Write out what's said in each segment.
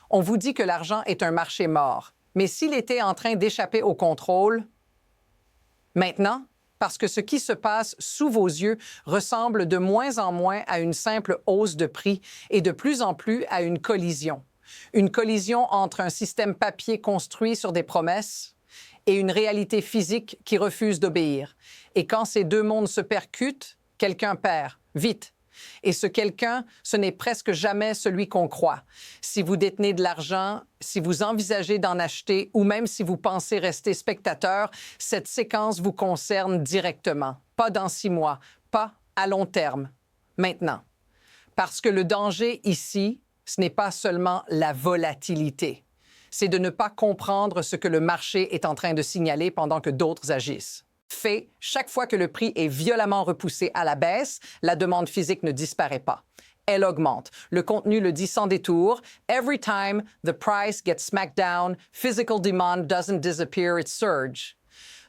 On vous dit que l'argent est un marché mort. Mais s'il était en train d'échapper au contrôle, maintenant, parce que ce qui se passe sous vos yeux ressemble de moins en moins à une simple hausse de prix et de plus en plus à une collision. Une collision entre un système papier construit sur des promesses et une réalité physique qui refuse d'obéir. Et quand ces deux mondes se percutent, quelqu'un perd, vite. Et ce quelqu'un, ce n'est presque jamais celui qu'on croit. Si vous détenez de l'argent, si vous envisagez d'en acheter ou même si vous pensez rester spectateur, cette séquence vous concerne directement. Pas dans 6 mois, pas à long terme, maintenant. Parce que le danger ici, ce n'est pas seulement la volatilité. C'est de ne pas comprendre ce que le marché est en train de signaler pendant que d'autres agissent. Fait, chaque fois que le prix est violemment repoussé à la baisse, la demande physique ne disparaît pas. Elle augmente. Le contenu le dit sans détour. Every time the price gets smacked down, physical demand doesn't disappear, it surge.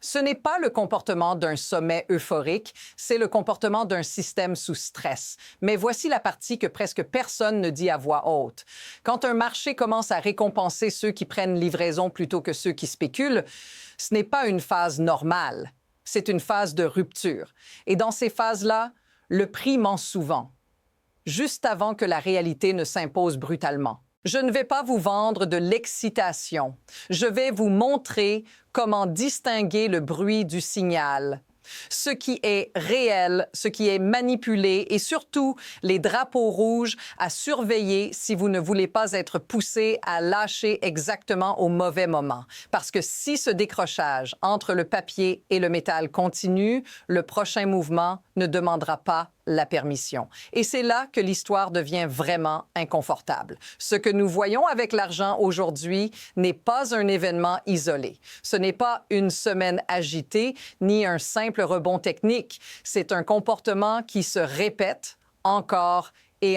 Ce n'est pas le comportement d'un sommet euphorique, c'est le comportement d'un système sous stress. Mais voici la partie que presque personne ne dit à voix haute. Quand un marché commence à récompenser ceux qui prennent livraison plutôt que ceux qui spéculent, ce n'est pas une phase normale. C'est une phase de rupture. Et dans ces phases-là, le prix ment souvent, juste avant que la réalité ne s'impose brutalement. Je ne vais pas vous vendre de l'excitation. Je vais vous montrer comment distinguer le bruit du signal, ce qui est réel, ce qui est manipulé et surtout les drapeaux rouges à surveiller si vous ne voulez pas être poussé à lâcher exactement au mauvais moment. Parce que si ce décrochage entre le papier et le métal continue, le prochain mouvement ne demandera pas la permission. Et c'est là que l'histoire devient vraiment inconfortable. Ce que nous voyons avec l'argent aujourd'hui n'est pas un événement isolé. Ce n'est pas une semaine agitée, ni un simple rebond technique. C'est un comportement qui se répète encore et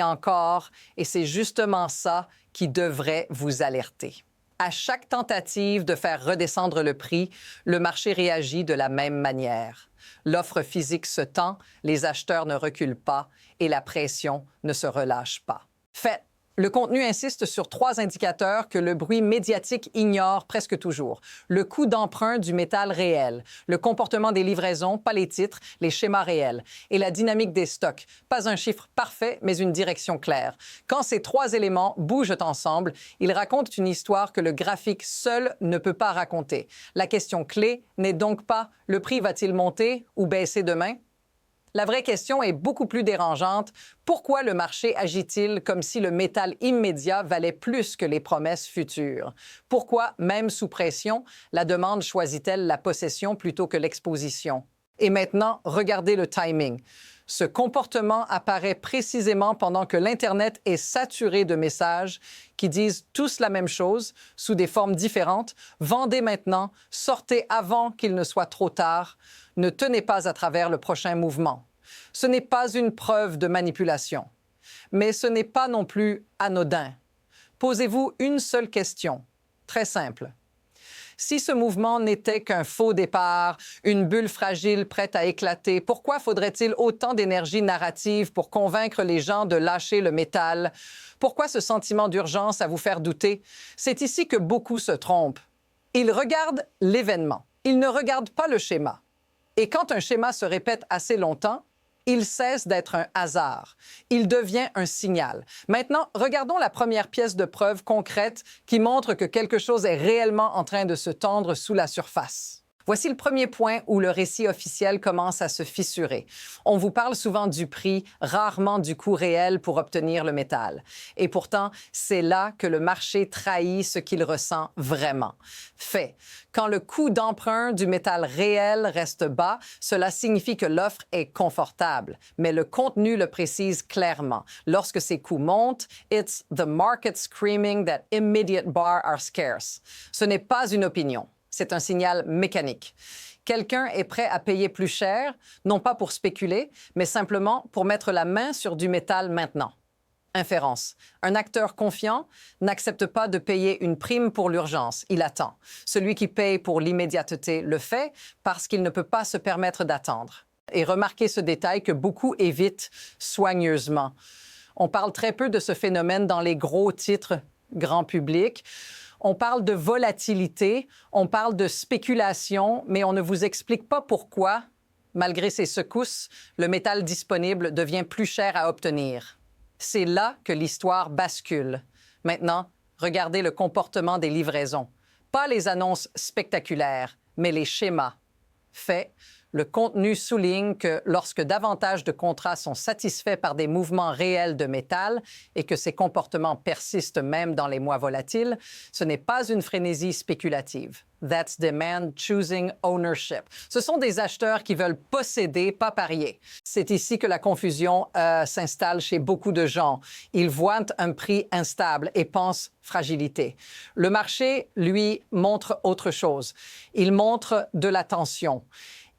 c'est justement ça qui devrait vous alerter. À chaque tentative de faire redescendre le prix, le marché réagit de la même manière. L'offre physique se tend, les acheteurs ne reculent pas et la pression ne se relâche pas. Fait. Le contenu insiste sur 3 indicateurs que le bruit médiatique ignore presque toujours. Le coût d'emprunt du métal réel, le comportement des livraisons, pas les titres, les schémas réels, et la dynamique des stocks. Pas un chiffre parfait, mais une direction claire. Quand ces 3 éléments bougent ensemble, ils racontent une histoire que le graphique seul ne peut pas raconter. La question clé n'est donc pas « le prix va-t-il monter ou baisser demain ?» La vraie question est beaucoup plus dérangeante. Pourquoi le marché agit-il comme si le métal immédiat valait plus que les promesses futures? Pourquoi, même sous pression, la demande choisit-elle la possession plutôt que l'exposition? Et maintenant, regardez le timing. Ce comportement apparaît précisément pendant que l'Internet est saturé de messages qui disent tous la même chose, sous des formes différentes. Vendez maintenant, sortez avant qu'il ne soit trop tard, ne tenez pas à travers le prochain mouvement. Ce n'est pas une preuve de manipulation, mais ce n'est pas non plus anodin. Posez-vous une seule question, très simple. Si ce mouvement n'était qu'un faux départ, une bulle fragile prête à éclater, pourquoi faudrait-il autant d'énergie narrative pour convaincre les gens de lâcher le métal? Pourquoi ce sentiment d'urgence à vous faire douter? C'est ici que beaucoup se trompent. Ils regardent l'événement. Ils ne regardent pas le schéma. Et quand un schéma se répète assez longtemps, il cesse d'être un hasard. Il devient un signal. Maintenant, regardons la première pièce de preuve concrète qui montre que quelque chose est réellement en train de se tendre sous la surface. Voici le premier point où le récit officiel commence à se fissurer. On vous parle souvent du prix, rarement du coût réel pour obtenir le métal. Et pourtant, c'est là que le marché trahit ce qu'il ressent vraiment. Fait. Quand le coût d'emprunt du métal réel reste bas, cela signifie que l'offre est confortable. Mais le contenu le précise clairement. Lorsque ces coûts montent, it's the market screaming that immediate bars are scarce. Ce n'est pas une opinion. C'est un signal mécanique. Quelqu'un est prêt à payer plus cher, non pas pour spéculer, mais simplement pour mettre la main sur du métal maintenant. Inférence. Un acteur confiant n'accepte pas de payer une prime pour l'urgence. Il attend. Celui qui paye pour l'immédiateté le fait parce qu'il ne peut pas se permettre d'attendre. Et remarquez ce détail que beaucoup évitent soigneusement. On parle très peu de ce phénomène dans les gros titres grand public. On parle de volatilité, on parle de spéculation, mais on ne vous explique pas pourquoi, malgré ces secousses, le métal disponible devient plus cher à obtenir. C'est là que l'histoire bascule. Maintenant, regardez le comportement des livraisons. Pas les annonces spectaculaires, mais les schémas. Fait, le contenu souligne que lorsque davantage de contrats sont satisfaits par des mouvements réels de métal et que ces comportements persistent même dans les mois volatiles, ce n'est pas une frénésie spéculative. That's demand choosing ownership. Ce sont des acheteurs qui veulent posséder, pas parier. C'est ici que la confusion s'installe chez beaucoup de gens. Ils voient un prix instable et pensent fragilité. Le marché, lui, montre autre chose. Il montre de la tension.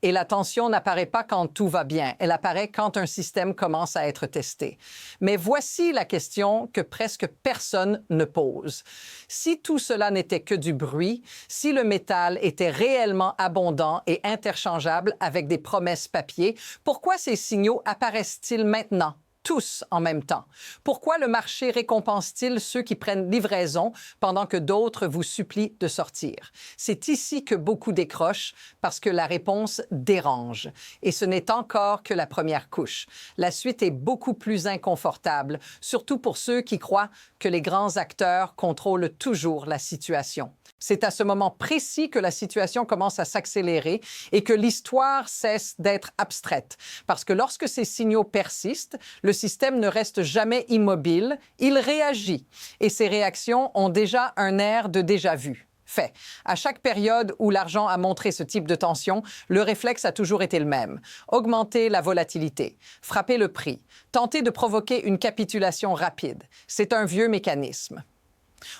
Et la tension n'apparaît pas quand tout va bien, elle apparaît quand un système commence à être testé. Mais voici la question que presque personne ne pose. Si tout cela n'était que du bruit, si le métal était réellement abondant et interchangeable avec des promesses papier, pourquoi ces signaux apparaissent-ils maintenant? Tous en même temps. Pourquoi le marché récompense-t-il ceux qui prennent livraison pendant que d'autres vous supplient de sortir? C'est ici que beaucoup décrochent parce que la réponse dérange. Et ce n'est encore que la première couche. La suite est beaucoup plus inconfortable, surtout pour ceux qui croient que les grands acteurs contrôlent toujours la situation. C'est à ce moment précis que la situation commence à s'accélérer et que l'histoire cesse d'être abstraite. Parce que lorsque ces signaux persistent, le système ne reste jamais immobile, il réagit. Et ces réactions ont déjà un air de déjà-vu. Fait. À chaque période où l'argent a montré ce type de tension, le réflexe a toujours été le même. Augmenter la volatilité, frapper le prix, tenter de provoquer une capitulation rapide. C'est un vieux mécanisme.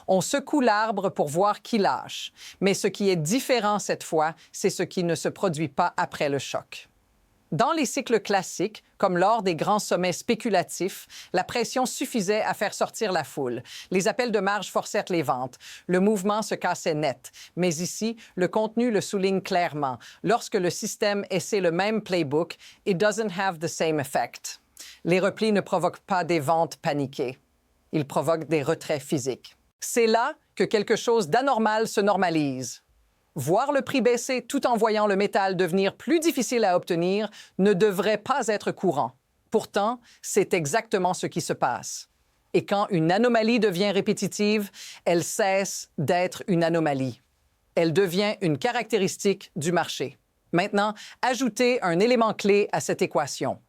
On secoue l'arbre pour voir qui lâche. Mais ce qui est différent cette fois, c'est ce qui ne se produit pas après le choc. Dans les cycles classiques, comme lors des grands sommets spéculatifs, la pression suffisait à faire sortir la foule. Les appels de marge forcèrent les ventes. Le mouvement se cassait net. Mais ici, le contenu le souligne clairement. Lorsque le système essaie le même playbook, it doesn't have the same effect. Les replis ne provoquent pas des ventes paniquées. Ils provoquent des retraits physiques. C'est là que quelque chose d'anormal se normalise. Voir le prix baisser tout en voyant le métal devenir plus difficile à obtenir ne devrait pas être courant. Pourtant, c'est exactement ce qui se passe. Et quand une anomalie devient répétitive, elle cesse d'être une anomalie. Elle devient une caractéristique du marché. Maintenant, ajoutez un élément clé à cette équation.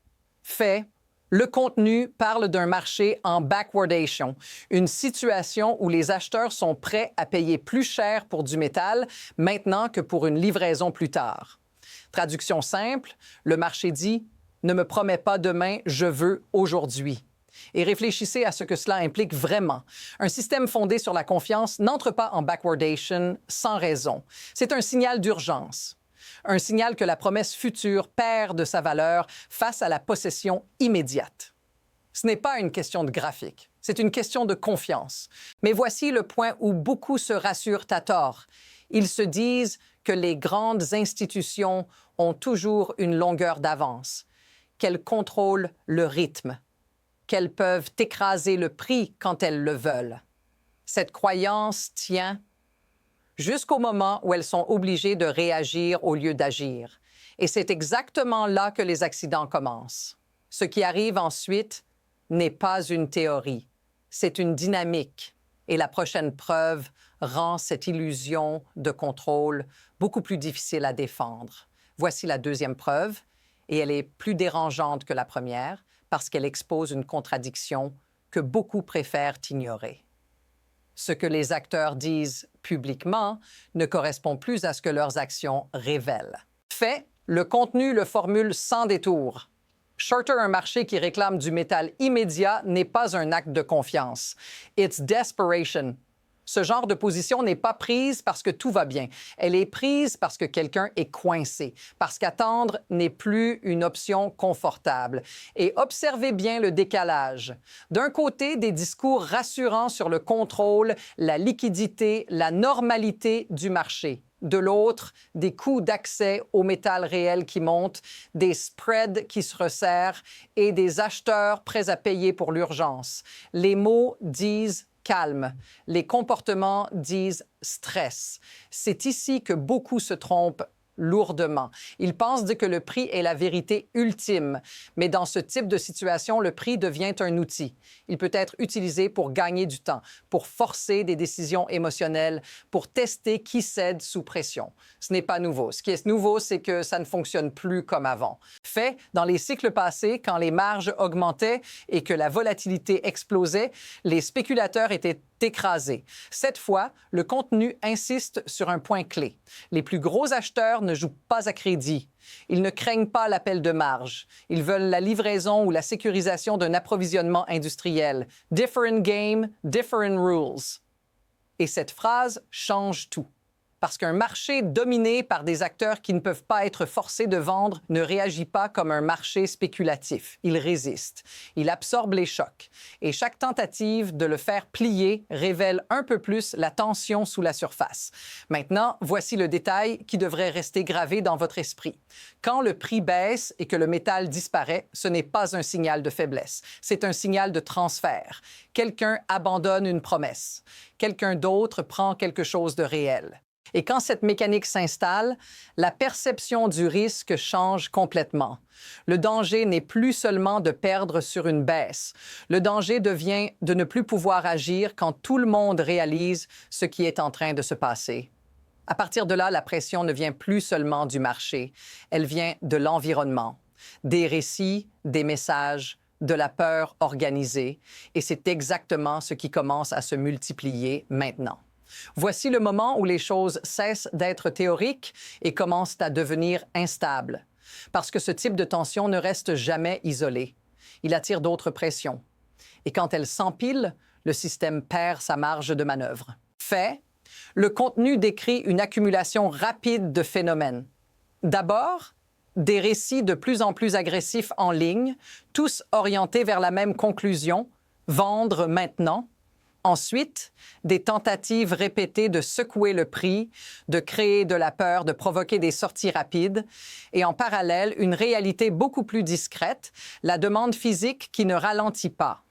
Fait. Le contenu parle d'un marché en backwardation, une situation où les acheteurs sont prêts à payer plus cher pour du métal maintenant que pour une livraison plus tard. Traduction simple, le marché dit « Ne me promets pas demain, je veux aujourd'hui ». Et réfléchissez à ce que cela implique vraiment. Un système fondé sur la confiance n'entre pas en backwardation sans raison. C'est un signal d'urgence. Un signal que la promesse future perd de sa valeur face à la possession immédiate. Ce n'est pas une question de graphique, c'est une question de confiance. Mais voici le point où beaucoup se rassurent à tort. Ils se disent que les grandes institutions ont toujours une longueur d'avance, qu'elles contrôlent le rythme, qu'elles peuvent écraser le prix quand elles le veulent. Cette croyance tient jusqu'au moment où elles sont obligées de réagir au lieu d'agir. Et c'est exactement là que les accidents commencent. Ce qui arrive ensuite n'est pas une théorie, c'est une dynamique. Et la prochaine preuve rend cette illusion de contrôle beaucoup plus difficile à défendre. Voici la deuxième preuve, et elle est plus dérangeante que la première parce qu'elle expose une contradiction que beaucoup préfèrent ignorer. Ce que les acteurs disent publiquement ne correspond plus à ce que leurs actions révèlent. Fait, le contenu le formule sans détour. Shorter un marché qui réclame du métal immédiat n'est pas un acte de confiance. It's desperation. Ce genre de position n'est pas prise parce que tout va bien. Elle est prise parce que quelqu'un est coincé, parce qu'attendre n'est plus une option confortable. Et observez bien le décalage. D'un côté, des discours rassurants sur le contrôle, la liquidité, la normalité du marché. De l'autre, des coûts d'accès au métal réel qui montent, des spreads qui se resserrent et des acheteurs prêts à payer pour l'urgence. Les mots disent calme. Les comportements disent stress. C'est ici que beaucoup se trompent lourdement. Ils pensent que le prix est la vérité ultime, mais dans ce type de situation, le prix devient un outil. Il peut être utilisé pour gagner du temps, pour forcer des décisions émotionnelles, pour tester qui cède sous pression. Ce n'est pas nouveau. Ce qui est nouveau, c'est que ça ne fonctionne plus comme avant. Fait, dans les cycles passés, quand les marges augmentaient et que la volatilité explosait, les spéculateurs étaient écrasés. Cette fois, le contenu insiste sur un point clé. Les plus gros acheteurs ne jouent pas à crédit. Ils ne craignent pas l'appel de marge. Ils veulent la livraison ou la sécurisation d'un approvisionnement industriel. Different game, different rules. Et cette phrase change tout. Parce qu'un marché dominé par des acteurs qui ne peuvent pas être forcés de vendre ne réagit pas comme un marché spéculatif. Il résiste. Il absorbe les chocs. Et chaque tentative de le faire plier révèle un peu plus la tension sous la surface. Maintenant, voici le détail qui devrait rester gravé dans votre esprit. Quand le prix baisse et que le métal disparaît, ce n'est pas un signal de faiblesse. C'est un signal de transfert. Quelqu'un abandonne une promesse. Quelqu'un d'autre prend quelque chose de réel. Et quand cette mécanique s'installe, la perception du risque change complètement. Le danger n'est plus seulement de perdre sur une baisse. Le danger devient de ne plus pouvoir agir quand tout le monde réalise ce qui est en train de se passer. À partir de là, la pression ne vient plus seulement du marché, elle vient de l'environnement, des récits, des messages, de la peur organisée, et c'est exactement ce qui commence à se multiplier maintenant. Voici le moment où les choses cessent d'être théoriques et commencent à devenir instables. Parce que ce type de tension ne reste jamais isolé. Il attire d'autres pressions. Et quand elles s'empilent, le système perd sa marge de manœuvre. Fait, le contenu décrit une accumulation rapide de phénomènes. D'abord, des récits de plus en plus agressifs en ligne, tous orientés vers la même conclusion, vendre maintenant. Ensuite, des tentatives répétées de secouer le prix, de créer de la peur, de provoquer des sorties rapides. Et en parallèle, une réalité beaucoup plus discrète, la demande physique qui ne ralentit pas.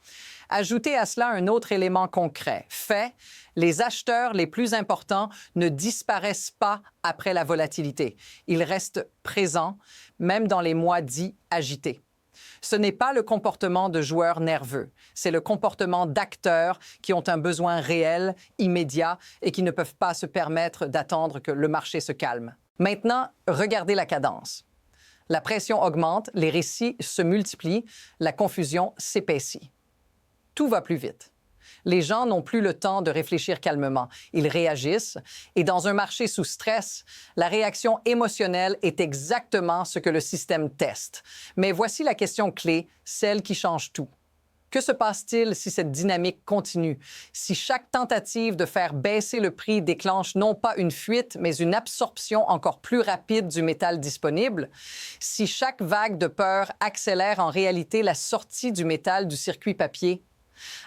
Ajoutez à cela un autre élément concret. Fait, les acheteurs les plus importants ne disparaissent pas après la volatilité. Ils restent présents, même dans les mois dits agités. Ce n'est pas le comportement de joueurs nerveux, c'est le comportement d'acteurs qui ont un besoin réel, immédiat, et qui ne peuvent pas se permettre d'attendre que le marché se calme. Maintenant, regardez la cadence. La pression augmente, les récits se multiplient, la confusion s'épaissit. Tout va plus vite. Les gens n'ont plus le temps de réfléchir calmement. Ils réagissent. Et dans un marché sous stress, la réaction émotionnelle est exactement ce que le système teste. Mais voici la question clé, celle qui change tout. Que se passe-t-il si cette dynamique continue? Si chaque tentative de faire baisser le prix déclenche non pas une fuite, mais une absorption encore plus rapide du métal disponible? Si chaque vague de peur accélère en réalité la sortie du métal du circuit papier?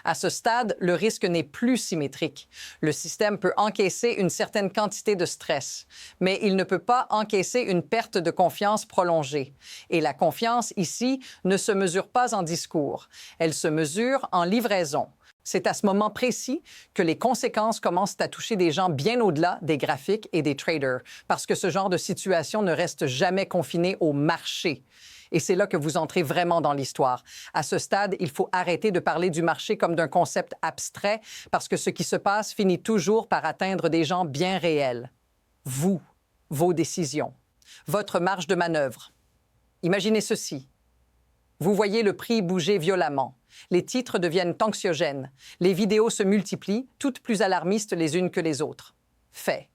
À ce stade, le risque n'est plus symétrique. Le système peut encaisser une certaine quantité de stress, mais il ne peut pas encaisser une perte de confiance prolongée. Et la confiance, ici, ne se mesure pas en discours. Elle se mesure en livraison. C'est à ce moment précis que les conséquences commencent à toucher des gens bien au-delà des graphiques et des traders, parce que ce genre de situation ne reste jamais confiné au marché. Et c'est là que vous entrez vraiment dans l'histoire. À ce stade, il faut arrêter de parler du marché comme d'un concept abstrait, parce que ce qui se passe finit toujours par atteindre des gens bien réels. Vous, vos décisions, votre marge de manœuvre. Imaginez ceci. Vous voyez le prix bouger violemment. Les titres deviennent anxiogènes. Les vidéos se multiplient, toutes plus alarmistes les unes que les autres. Fait.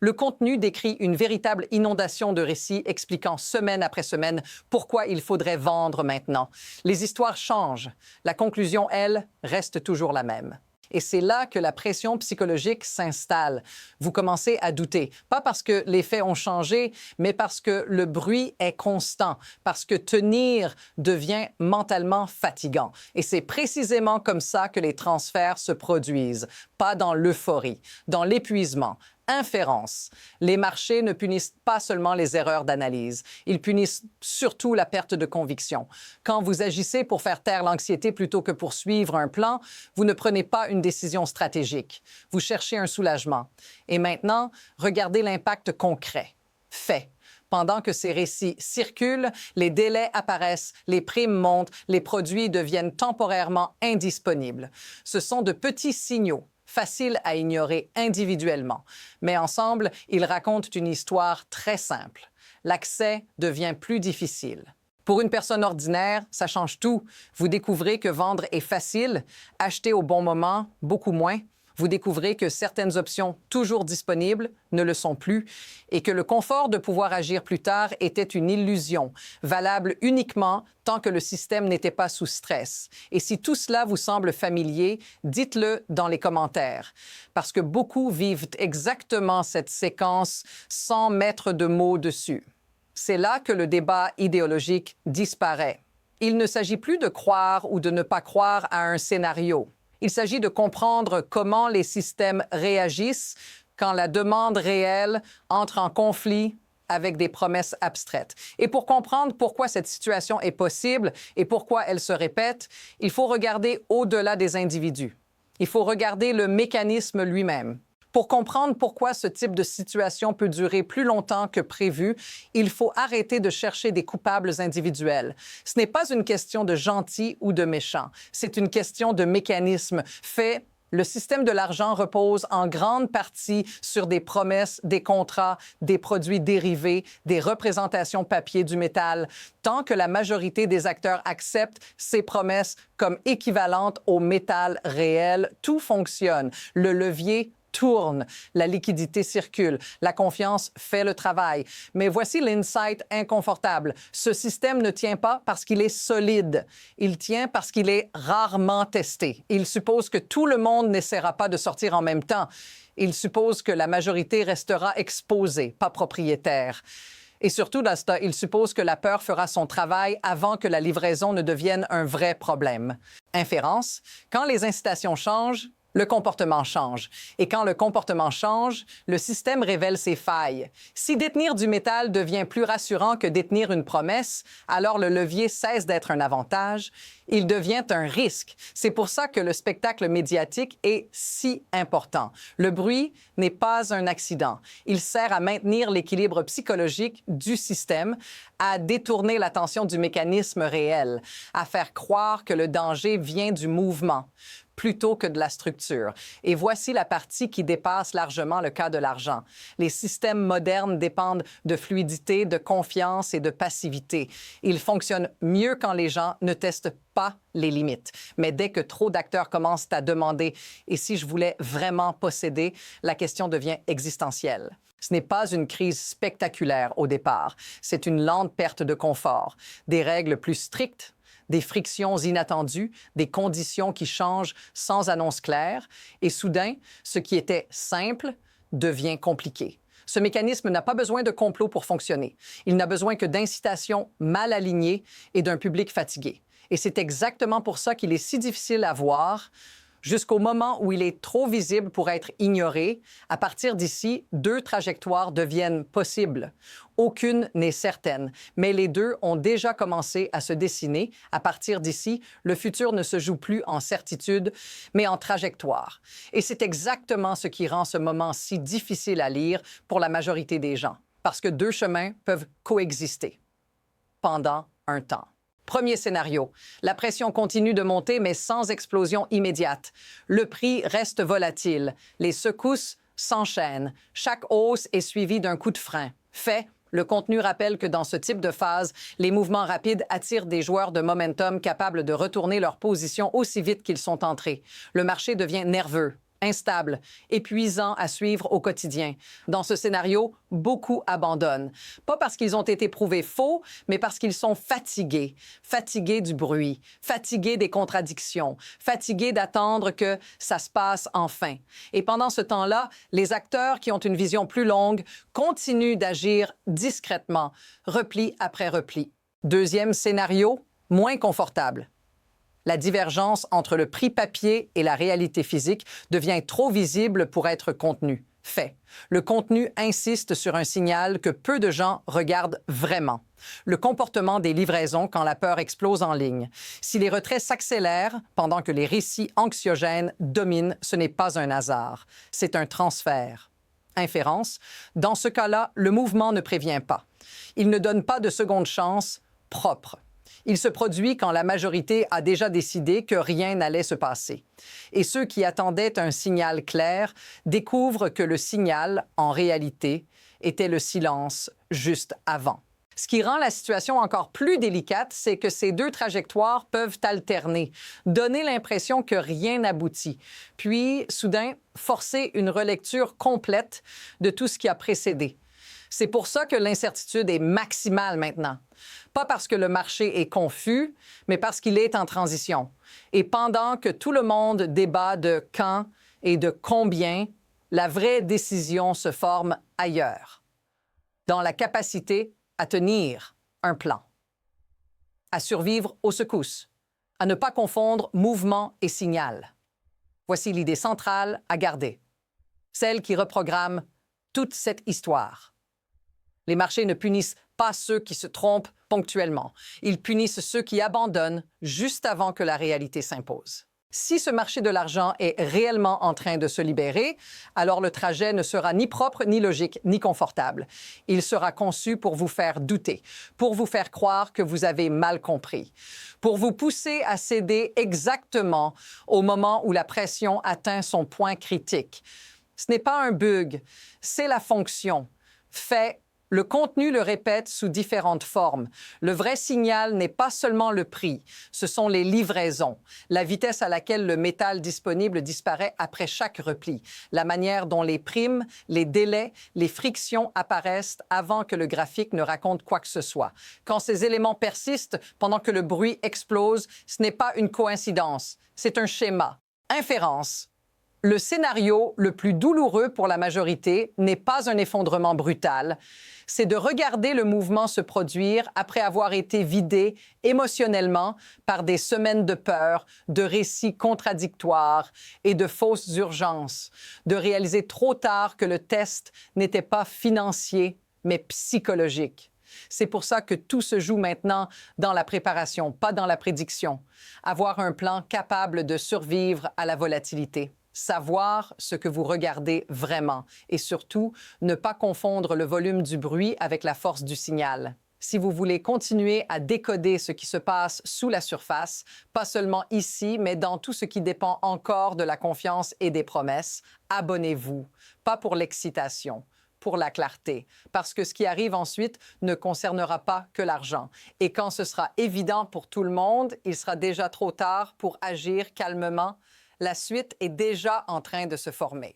Le contenu décrit une véritable inondation de récits expliquant semaine après semaine pourquoi il faudrait vendre maintenant. Les histoires changent. La conclusion, elle, reste toujours la même. Et c'est là que la pression psychologique s'installe. Vous commencez à douter, pas parce que les faits ont changé, mais parce que le bruit est constant, parce que tenir devient mentalement fatigant. Et c'est précisément comme ça que les transferts se produisent, pas dans l'euphorie, dans l'épuisement, Inférence. Les marchés ne punissent pas seulement les erreurs d'analyse, ils punissent surtout la perte de conviction. Quand vous agissez pour faire taire l'anxiété plutôt que pour suivre un plan, vous ne prenez pas une décision stratégique. Vous cherchez un soulagement. Et maintenant, regardez l'impact concret. Fait. Pendant que ces récits circulent, les délais apparaissent, les primes montent, les produits deviennent temporairement indisponibles. Ce sont de petits signaux, faciles à ignorer individuellement, mais ensemble, ils racontent une histoire très simple. L'accès devient plus difficile. Pour une personne ordinaire, ça change tout. Vous découvrez que vendre est facile, acheter au bon moment, beaucoup moins. Vous découvrez que certaines options toujours disponibles ne le sont plus et que le confort de pouvoir agir plus tard était une illusion, valable uniquement tant que le système n'était pas sous stress. Et si tout cela vous semble familier, dites-le dans les commentaires, parce que beaucoup vivent exactement cette séquence sans mettre de mots dessus. C'est là que le débat idéologique disparaît. Il ne s'agit plus de croire ou de ne pas croire à un scénario. Il s'agit de comprendre comment les systèmes réagissent quand la demande réelle entre en conflit avec des promesses abstraites. Et pour comprendre pourquoi cette situation est possible et pourquoi elle se répète, il faut regarder au-delà des individus. Il faut regarder le mécanisme lui-même. Pour comprendre pourquoi ce type de situation peut durer plus longtemps que prévu, il faut arrêter de chercher des coupables individuels. Ce n'est pas une question de gentil ou de méchant, c'est une question de mécanisme fait. Le système de l'argent repose en grande partie sur des promesses, des contrats, des produits dérivés, des représentations papier du métal. Tant que la majorité des acteurs acceptent ces promesses comme équivalentes au métal réel, tout fonctionne. Le levier tourne, la liquidité circule, la confiance fait le travail. Mais voici l'insight inconfortable. Ce système ne tient pas parce qu'il est solide. Il tient parce qu'il est rarement testé. Il suppose que tout le monde n'essaiera pas de sortir en même temps. Il suppose que la majorité restera exposée, pas propriétaire. Et surtout, dans ce cas, il suppose que la peur fera son travail avant que la livraison ne devienne un vrai problème. Inférence, quand les incitations changent, le comportement change. Et quand le comportement change, le système révèle ses failles. Si détenir du métal devient plus rassurant que détenir une promesse, alors le levier cesse d'être un avantage, il devient un risque. C'est pour ça que le spectacle médiatique est si important. Le bruit n'est pas un accident. Il sert à maintenir l'équilibre psychologique du système, à détourner l'attention du mécanisme réel, à faire croire que le danger vient du mouvement plutôt que de la structure. Et voici la partie qui dépasse largement le cas de l'argent. Les systèmes modernes dépendent de fluidité, de confiance et de passivité. Ils fonctionnent mieux quand les gens ne testent pas les limites. Mais dès que trop d'acteurs commencent à demander « et si je voulais vraiment posséder », la question devient existentielle. Ce n'est pas une crise spectaculaire au départ. C'est une lente perte de confort. Des règles plus strictes, des frictions inattendues, des conditions qui changent sans annonce claire, et soudain, ce qui était simple devient compliqué. Ce mécanisme n'a pas besoin de complot pour fonctionner. Il n'a besoin que d'incitations mal alignées et d'un public fatigué. Et c'est exactement pour ça qu'il est si difficile à voir, jusqu'au moment où il est trop visible pour être ignoré. À partir d'ici, deux trajectoires deviennent possibles. Aucune n'est certaine, mais les deux ont déjà commencé à se dessiner. À partir d'ici, le futur ne se joue plus en certitude, mais en trajectoire. Et c'est exactement ce qui rend ce moment si difficile à lire pour la majorité des gens, parce que deux chemins peuvent coexister pendant un temps. Premier scénario. La pression continue de monter, mais sans explosion immédiate. Le prix reste volatile. Les secousses s'enchaînent. Chaque hausse est suivie d'un coup de frein. Fait, le contenu rappelle que dans ce type de phase, les mouvements rapides attirent des joueurs de momentum capables de retourner leur position aussi vite qu'ils sont entrés. Le marché devient nerveux, instable, épuisant à suivre au quotidien. Dans ce scénario, beaucoup abandonnent. Pas parce qu'ils ont été prouvés faux, mais parce qu'ils sont fatigués. Fatigués du bruit, fatigués des contradictions, fatigués d'attendre que ça se passe enfin. Et pendant ce temps-là, les acteurs qui ont une vision plus longue continuent d'agir discrètement, repli après repli. Deuxième scénario, moins confortable. La divergence entre le prix papier et la réalité physique devient trop visible pour être contenue. Fait. Le contenu insiste sur un signal que peu de gens regardent vraiment. Le comportement des livraisons quand la peur explose en ligne. Si les retraits s'accélèrent pendant que les récits anxiogènes dominent, ce n'est pas un hasard. C'est un transfert. Inférence. Dans ce cas-là, le mouvement ne prévient pas. Il ne donne pas de seconde chance propre. Il se produit quand la majorité a déjà décidé que rien n'allait se passer. Et ceux qui attendaient un signal clair découvrent que le signal, en réalité, était le silence juste avant. Ce qui rend la situation encore plus délicate, c'est que ces deux trajectoires peuvent alterner, donner l'impression que rien n'aboutit, puis, soudain, forcer une relecture complète de tout ce qui a précédé. C'est pour ça que l'incertitude est maximale maintenant. Pas parce que le marché est confus, mais parce qu'il est en transition. Et pendant que tout le monde débat de quand et de combien, la vraie décision se forme ailleurs, dans la capacité à tenir un plan, à survivre aux secousses, à ne pas confondre mouvement et signal. Voici l'idée centrale à garder, celle qui reprogramme toute cette histoire. Les marchés ne punissent pas ceux qui se trompent ponctuellement. Ils punissent ceux qui abandonnent juste avant que la réalité s'impose. Si ce marché de l'argent est réellement en train de se libérer, alors le trajet ne sera ni propre, ni logique, ni confortable. Il sera conçu pour vous faire douter, pour vous faire croire que vous avez mal compris, pour vous pousser à céder exactement au moment où la pression atteint son point critique. Ce n'est pas un bug, c'est la fonction. Fait. Le contenu le répète sous différentes formes. Le vrai signal n'est pas seulement le prix, ce sont les livraisons, la vitesse à laquelle le métal disponible disparaît après chaque repli, la manière dont les primes, les délais, les frictions apparaissent avant que le graphique ne raconte quoi que ce soit. Quand ces éléments persistent pendant que le bruit explose, ce n'est pas une coïncidence, c'est un schéma. Inférence. Le scénario le plus douloureux pour la majorité n'est pas un effondrement brutal, c'est de regarder le mouvement se produire après avoir été vidé émotionnellement par des semaines de peur, de récits contradictoires et de fausses urgences, de réaliser trop tard que le test n'était pas financier, mais psychologique. C'est pour ça que tout se joue maintenant dans la préparation, pas dans la prédiction. Avoir un plan capable de survivre à la volatilité. Savoir ce que vous regardez vraiment et surtout, ne pas confondre le volume du bruit avec la force du signal. Si vous voulez continuer à décoder ce qui se passe sous la surface, pas seulement ici, mais dans tout ce qui dépend encore de la confiance et des promesses, abonnez-vous, pas pour l'excitation, pour la clarté, parce que ce qui arrive ensuite ne concernera pas que l'argent. Et quand ce sera évident pour tout le monde, il sera déjà trop tard pour agir calmement. La suite est déjà en train de se former.